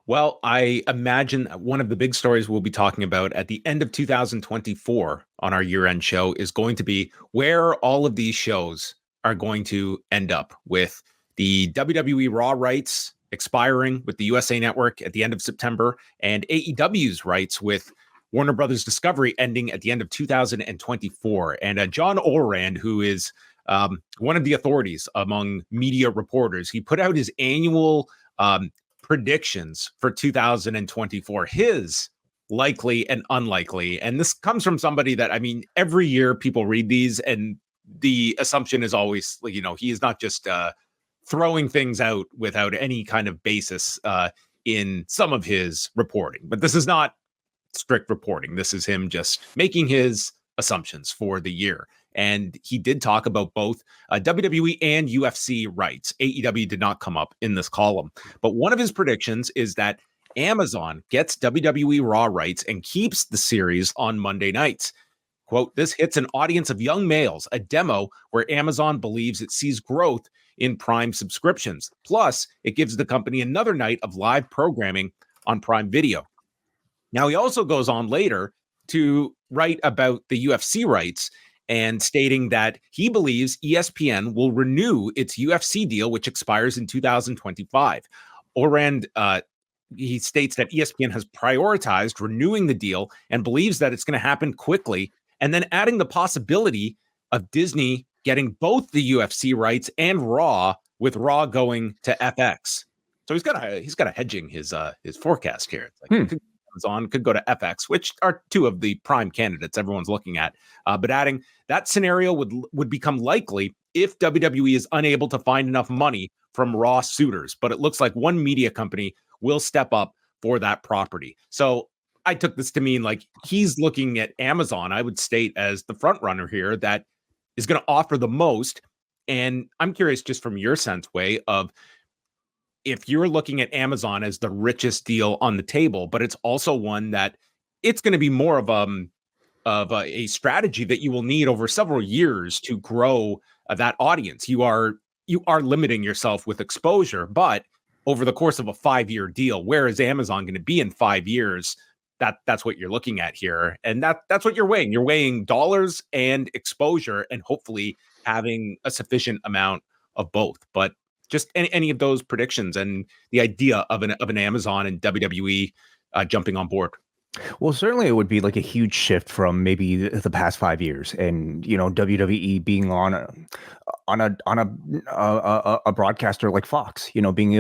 Well, I imagine one of the big stories we'll be talking about at the end of 2024 on our year-end show is going to be where all of these shows are going to end up, with the WWE Raw rights expiring with the USA Network at the end of September, and AEW's rights with Warner Brothers Discovery ending at the end of 2024. And John Orand, who is one of the authorities among media reporters, he put out his annual predictions for 2024, his likely and unlikely. And this comes from somebody that, I mean, every year people read these and the assumption is always, he is not just throwing things out without any kind of basis in some of his reporting. But this is not strict reporting. This is him just making his assumptions for the year. And he did talk about both WWE and UFC rights. AEW did not come up in this column. But one of his predictions is that Amazon gets WWE Raw rights and keeps the series on Monday nights. Quote, "This hits an audience of young males, a demo where Amazon believes it sees growth in Prime subscriptions. Plus, it gives the company another night of live programming on Prime Video." Now, he also goes on later to write about the UFC rights and stating that he believes ESPN will renew its UFC deal, which expires in 2025. Orand, he states that ESPN has prioritized renewing the deal and believes that it's going to happen quickly, and then adding the possibility of Disney getting both the UFC rights and Raw, with Raw going to FX. So he's got a hedging his forecast here. It's like, Amazon could go to FX, which are two of the prime candidates everyone's looking at. But adding that scenario would become likely if WWE is unable to find enough money from Raw suitors. But it looks like one media company will step up for that property. So I took this to mean like he's looking at Amazon, I would state, as the front runner here that is going to offer the most. And I'm curious, just from your sense, Way, of if you're looking at Amazon as the richest deal on the table, but it's also one that it's going to be more of a strategy that you will need over several years to grow that audience. You are limiting yourself with exposure, but over the course of a 5-year deal, where is Amazon going to be in 5 years? That's what you're looking at here, and that's what you're weighing. You're weighing dollars and exposure, and hopefully having a sufficient amount of both. But just any of those predictions and the idea of an Amazon and WWE jumping on board. Well, certainly it would be like a huge shift from maybe the past 5 years, and WWE being on a broadcaster like Fox, being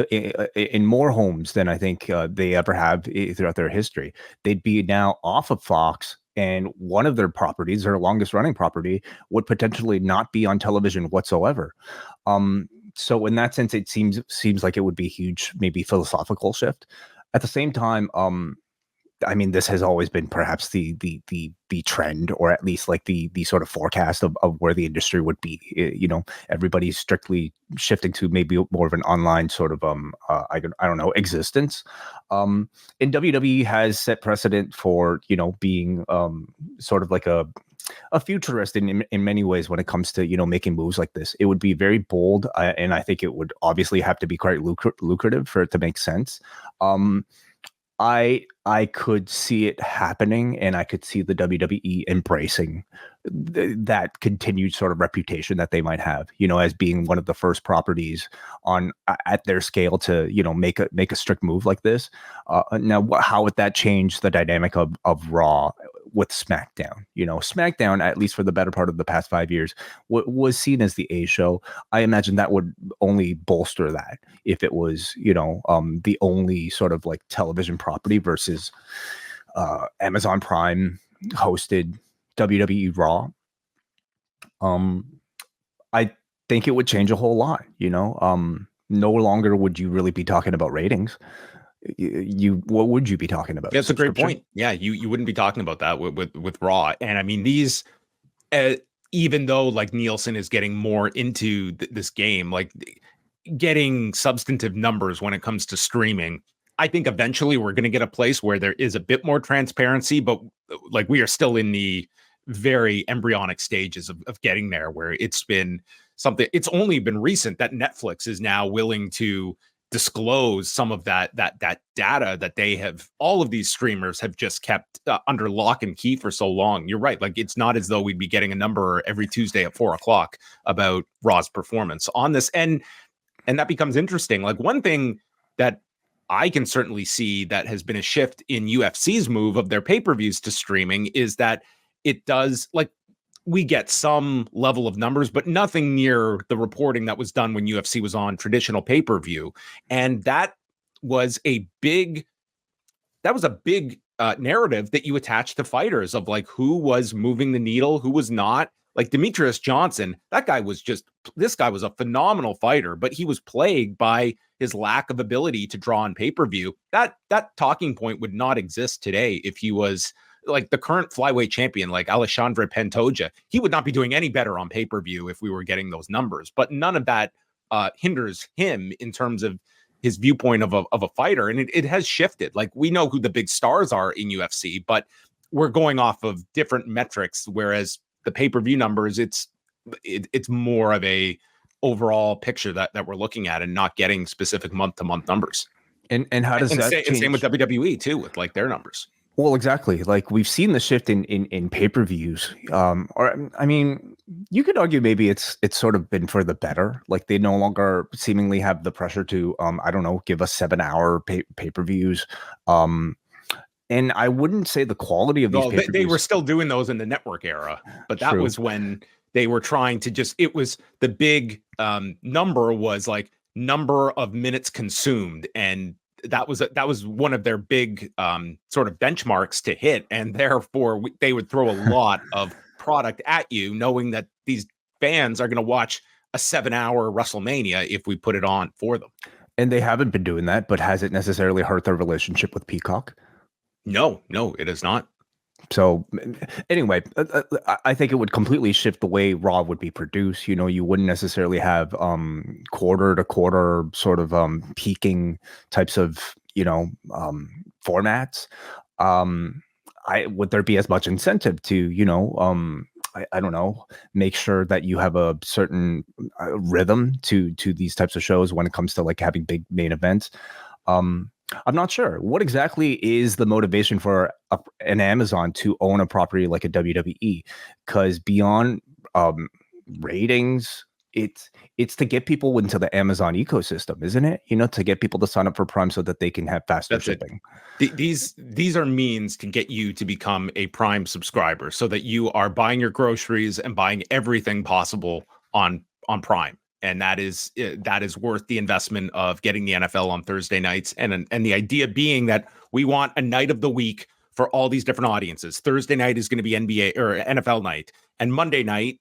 in more homes than I think they ever have throughout their history. They'd be now off of Fox, and one of their properties, their longest running property, would potentially not be on television whatsoever. So in that sense, it seems like it would be a huge, maybe philosophical shift. At the same time, I mean, this has always been perhaps the trend, or at least like the sort of forecast of where the industry would be. Everybody's strictly shifting to maybe more of an online sort of I don't know, existence. And WWE has set precedent for being sort of like a futurist in many ways when it comes to making moves like this. It would be very bold, and I think it would obviously have to be quite lucrative for it to make sense. I could see it happening, and I could see the WWE embracing that continued sort of reputation that they might have, as being one of the first properties at their scale to, make a strict move like this. Now, how would that change the dynamic of Raw with SmackDown? SmackDown, at least for the better part of the past 5 years, was seen as the A show. I imagine that would only bolster that if it was, the only sort of like television property versus Amazon Prime hosted WWE Raw. I think it would change a whole lot. No longer would you really be talking about ratings. What would you be talking about? That's a great point. Yeah, you wouldn't be talking about that with Raw. And I mean, these, even though like Nielsen is getting more into this game, like getting substantive numbers when it comes to streaming, I think eventually we're going to get a place where there is a bit more transparency, but like we are still in the very embryonic stages of getting there, where it's been something. It's only been recent that Netflix is now willing to disclose some of that data that they have, all of these streamers have just kept under lock and key for so long. You're right. Like, it's not as though we'd be getting a number every Tuesday at 4:00 about Raw's performance on this. And that becomes interesting. Like, one thing that I can certainly see that has been a shift in UFC's move of their pay-per-views to streaming is that it does, like, we get some level of numbers, but nothing near the reporting that was done when UFC was on traditional pay-per-view. And that was a big narrative that you attach to fighters of, like, who was moving the needle, who was not. Like Demetrius Johnson, this guy was a phenomenal fighter, but he was plagued by his lack of ability to draw on pay-per-view. That talking point would not exist today if he was like the current flyweight champion, like Alexandre Pantoja. He would not be doing any better on pay-per-view if we were getting those numbers. But none of that hinders him in terms of his viewpoint of a fighter. And it has shifted. Like, we know who the big stars are in UFC, but we're going off of different metrics, whereas the pay-per-view numbers, it's more of a overall picture that we're looking at and not getting specific month-to-month numbers. And how does that change? And same with WWE too, with like their numbers. Well, exactly. Like, we've seen the shift in pay-per-views. Or I mean, you could argue maybe it's sort of been for the better. Like, they no longer seemingly have the pressure to I don't know, give us 7-hour pay-per-views. And I wouldn't say the quality of these pay-per-views. They were still doing those in the network era, but that was when they were trying to it was the big number was like number of minutes consumed, and that was one of their big sort of benchmarks to hit, and therefore they would throw a lot of product at you, knowing that these fans are going to watch a 7-hour WrestleMania if we put it on for them. And they haven't been doing that, but has it necessarily hurt their relationship with Peacock? No, it is not. So anyway, I think it would completely shift the way Raw would be produced. You know, you wouldn't necessarily have quarter to quarter sort of peaking types of, formats. Would there be as much incentive to, I don't know, make sure that you have a certain rhythm to these types of shows when it comes to like having big main events? I'm not sure. What exactly is the motivation for an Amazon to own a property like a WWE? Because beyond ratings, it's to get people into the Amazon ecosystem, isn't it? To get people to sign up for Prime so that they can have faster shipping. These are means to get you to become a Prime subscriber so that you are buying your groceries and buying everything possible on Prime. And that is worth the investment of getting the NFL on Thursday nights. And the idea being that we want a night of the week for all these different audiences. Thursday night is going to be NBA or NFL night. And Monday night,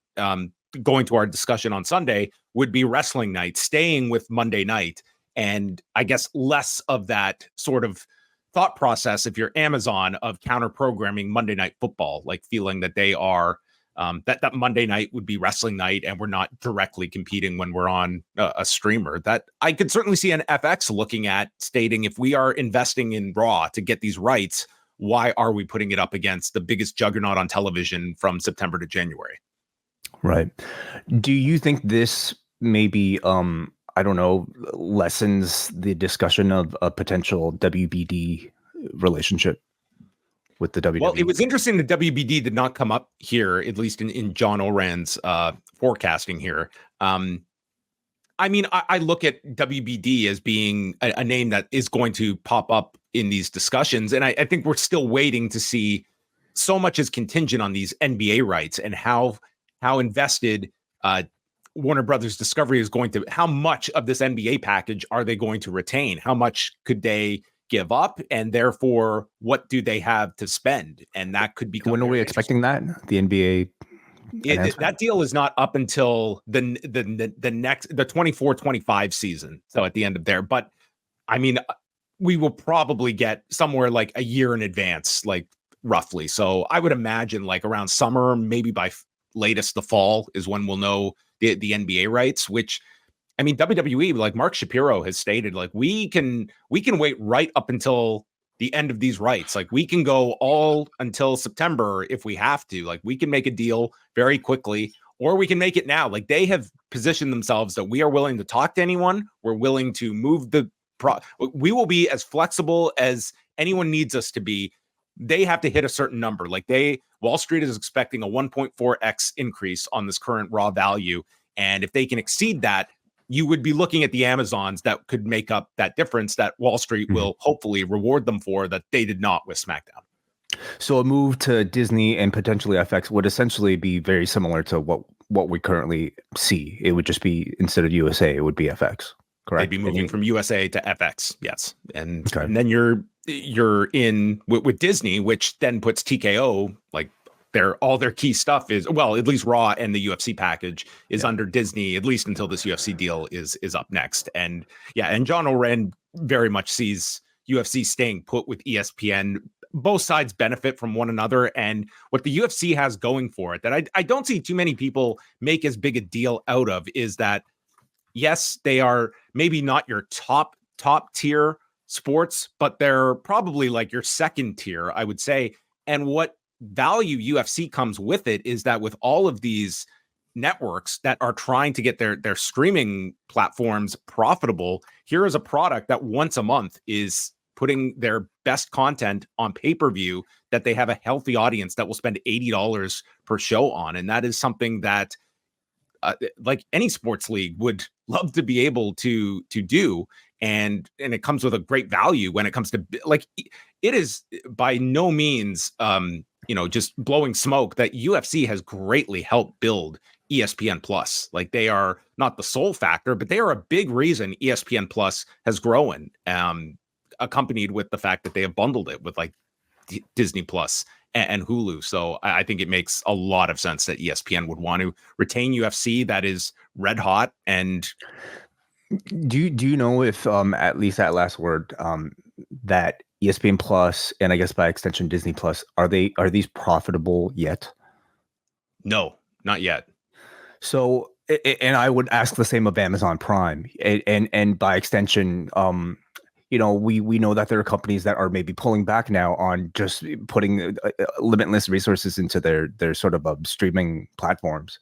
going to our discussion on Sunday, would be wrestling night, staying with Monday night. And I guess less of that sort of thought process, if you're Amazon, of counter programming Monday Night Football, like feeling that they are that Monday night would be wrestling night and we're not directly competing when we're on a streamer. That I could certainly see an FX looking at, stating, if we are investing in Raw to get these rights, why are we putting it up against the biggest juggernaut on television from September to January? Right. Do you think this maybe, I don't know, lessens the discussion of a potential WBD relationship with the WWE? Well, it was interesting that WBD did not come up here, at least in John Oran's forecasting here. I mean, I look at WBD as being a name that is going to pop up in these discussions. And I think we're still waiting to see. So much is contingent on these NBA rights and how invested Warner Brothers Discovery is going to, how much of this NBA package are they going to retain? How much could they give up, and therefore what do they have to spend? And that could be. When are we expecting that? The NBA that deal is not up until the next, the 24-25 season, so at the end of there. But I mean, we will probably get somewhere like a year in advance, like roughly. So I would imagine like around summer, maybe by latest the fall, is when we'll know the NBA rights, which, I mean, WWE, like Mark Shapiro has stated, like we can wait right up until the end of these rights. Like we can go all until September if we have to. Like we can make a deal very quickly, or we can make it now. Like they have positioned themselves that we are willing to talk to anyone. We're willing to move the we will be as flexible as anyone needs us to be. They have to hit a certain number. Like Wall Street is expecting a 1.4x increase on this current raw value. And if they can exceed that, you would be looking at the Amazons that could make up that difference that Wall Street will hopefully reward them for, that they did not with SmackDown. So a move to Disney and potentially FX would essentially be very similar to what we currently see. It would just be, instead of USA, it would be FX. Correct. They'd be moving from USA to FX. Yes. And then you're in with Disney, which then puts TKO, like all their key stuff is, well, at least Raw and the UFC package is under Disney, at least until this UFC deal is up next. And and John Oren very much sees UFC staying put with ESPN. Both sides benefit from one another. And what the UFC has going for it that I don't see too many people make as big a deal out of is that, yes, they are maybe not your top tier sports, but they're probably like your second tier, I would say. And what value UFC comes with it is that with all of these networks that are trying to get their streaming platforms profitable, here is a product that once a month is putting their best content on pay-per-view that they have a healthy audience that will spend $80 per show on. And that is something that like any sports league would love to be able to do. And it comes with a great value when it comes to, like, it is by no means, just blowing smoke that UFC has greatly helped build ESPN Plus. Like, they are not the sole factor, but they are a big reason ESPN Plus has grown, accompanied with the fact that they have bundled it with like Disney Plus and Hulu. So I think it makes a lot of sense that ESPN would want to retain UFC that is red hot. And do you know if at least that last word, that ESPN Plus and I guess by extension Disney Plus, are these profitable yet? No, not yet. So, and I would ask the same of Amazon Prime and by extension, we know that there are companies that are maybe pulling back now on just putting limitless resources into their sort of streaming platforms.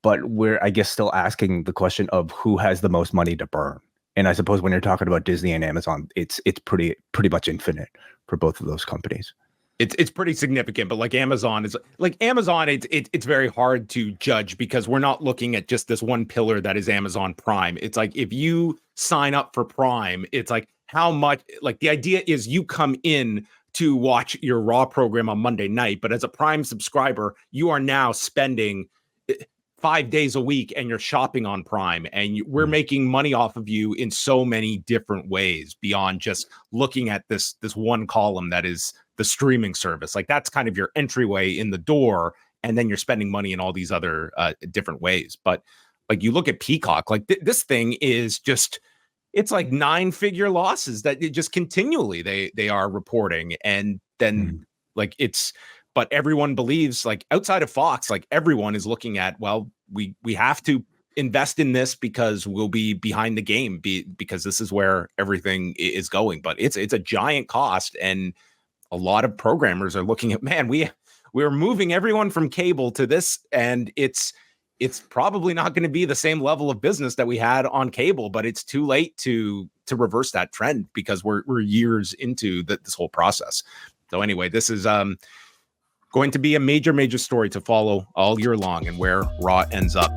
But we're, I guess, still asking the question of who has the most money to burn. And I suppose when you're talking about Disney and Amazon, it's pretty much infinite for both of those companies. It's pretty significant, but like Amazon, it's very hard to judge because we're not looking at just this one pillar that is Amazon Prime. It's like, if you sign up for Prime, it's like how much, like the idea is you come in to watch your Raw program on Monday night, but as a Prime subscriber, you are now spending 5 days a week and you're shopping on Prime, and we're making money off of you in so many different ways beyond just looking at this one column that is the streaming service. Like, that's kind of your entryway in the door, and then you're spending money in all these other different ways. But like, you look at Peacock, like this thing is just, it's like 9-figure losses that it just continually they are reporting. And then but everyone believes, like outside of Fox, like everyone is looking at, well, we have to invest in this because we'll be behind the game because this is where everything is going. But it's a giant cost, and a lot of programmers are looking at, man, we're moving everyone from cable to this, and it's probably not going to be the same level of business that we had on cable, but it's too late to reverse that trend because we're years into this whole process. So anyway, this is going to be a major story to follow all year long, and where Raw ends up.